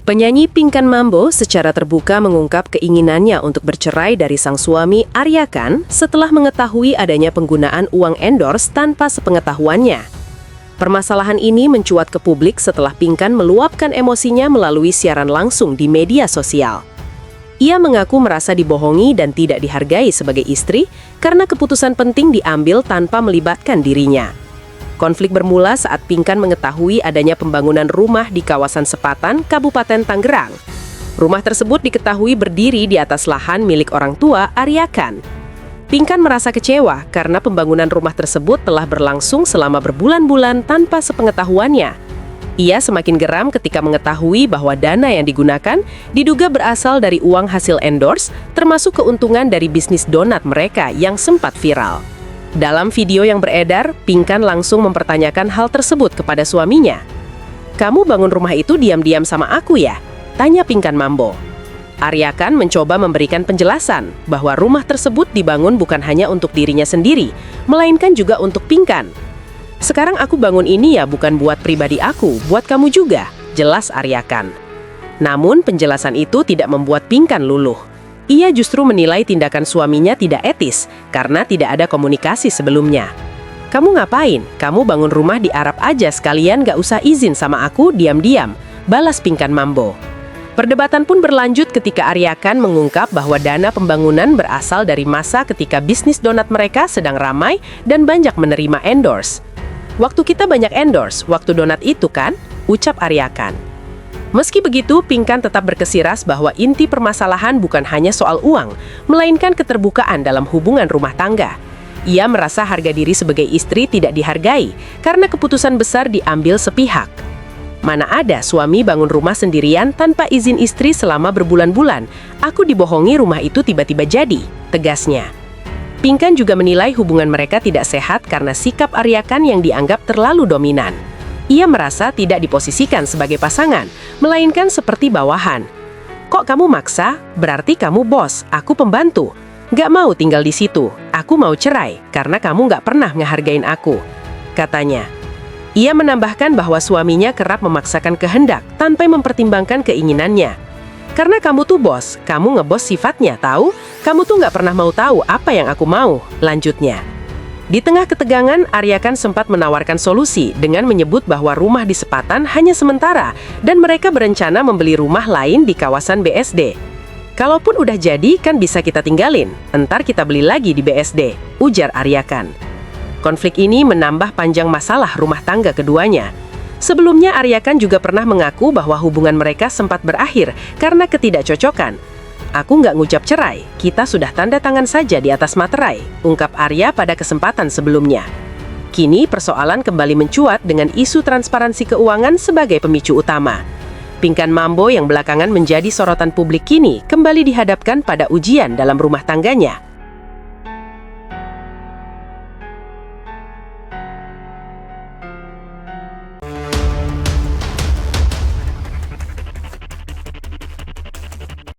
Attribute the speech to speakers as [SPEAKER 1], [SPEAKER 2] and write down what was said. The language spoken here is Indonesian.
[SPEAKER 1] Penyanyi Pinkan Mambo secara terbuka mengungkap keinginannya untuk bercerai dari sang suami Arya Khan setelah mengetahui adanya penggunaan uang endorse tanpa sepengetahuannya. Permasalahan ini mencuat ke publik setelah Pinkan meluapkan emosinya melalui siaran langsung di media sosial. Ia mengaku merasa dibohongi dan tidak dihargai sebagai istri karena keputusan penting diambil tanpa melibatkan dirinya. Konflik bermula saat Pinkan mengetahui adanya pembangunan rumah di kawasan Sepatan, Kabupaten Tangerang. Rumah tersebut diketahui berdiri di atas lahan milik orang tua Arya Khan. Pinkan merasa kecewa karena pembangunan rumah tersebut telah berlangsung selama berbulan-bulan tanpa sepengetahuannya. Ia semakin geram ketika mengetahui bahwa dana yang digunakan diduga berasal dari uang hasil endorse, termasuk keuntungan dari bisnis donat mereka yang sempat viral. Dalam video yang beredar, Pinkan langsung mempertanyakan hal tersebut kepada suaminya. "Kamu bangun rumah itu diam-diam sama aku ya?" tanya Pinkan Mambo. Arya Khan mencoba memberikan penjelasan bahwa rumah tersebut dibangun bukan hanya untuk dirinya sendiri, melainkan juga untuk Pinkan. "Sekarang aku bangun ini ya bukan buat pribadi aku, buat kamu juga," jelas Arya Khan. Namun penjelasan itu tidak membuat Pinkan luluh. Ia justru menilai tindakan suaminya tidak etis karena tidak ada komunikasi sebelumnya. "Kamu ngapain? Kamu bangun rumah di Arab aja sekalian gak usah izin sama aku diam-diam," balas Pinkan Mambo. Perdebatan pun berlanjut ketika Arya Khan mengungkap bahwa dana pembangunan berasal dari masa ketika bisnis donat mereka sedang ramai dan banyak menerima endorse. "Waktu kita banyak endorse, waktu donat itu kan?" ucap Arya Khan. Meski begitu, Pinkan tetap bersikeras bahwa inti permasalahan bukan hanya soal uang, melainkan keterbukaan dalam hubungan rumah tangga. Ia merasa harga diri sebagai istri tidak dihargai karena keputusan besar diambil sepihak. "Mana ada suami bangun rumah sendirian tanpa izin istri selama berbulan-bulan. Aku dibohongi rumah itu tiba-tiba jadi," tegasnya. Pinkan juga menilai hubungan mereka tidak sehat karena sikap Arya Khan yang dianggap terlalu dominan. Ia merasa tidak diposisikan sebagai pasangan, melainkan seperti bawahan. "Kok kamu maksa? Berarti kamu bos, aku pembantu. Gak mau tinggal di situ, aku mau cerai karena kamu gak pernah ngehargain aku," katanya. Ia menambahkan bahwa suaminya kerap memaksakan kehendak tanpa mempertimbangkan keinginannya. "Karena kamu tuh bos, kamu ngebos sifatnya, tahu? Kamu tuh gak pernah mau tahu apa yang aku mau," lanjutnya. Di tengah ketegangan, Arya Khan sempat menawarkan solusi dengan menyebut bahwa rumah di Sepatan hanya sementara dan mereka berencana membeli rumah lain di kawasan BSD. "Kalaupun udah jadi, kan bisa kita tinggalin. Entar kita beli lagi di BSD," ujar Arya Khan. Konflik ini menambah panjang masalah rumah tangga keduanya. Sebelumnya, Arya Khan juga pernah mengaku bahwa hubungan mereka sempat berakhir karena ketidakcocokan. "Aku nggak ngucap cerai, kita sudah tanda tangan saja di atas materai," ungkap Arya pada kesempatan sebelumnya. Kini persoalan kembali mencuat dengan isu transparansi keuangan sebagai pemicu utama. Pinkan Mambo yang belakangan menjadi sorotan publik kini kembali dihadapkan pada ujian dalam rumah tangganya.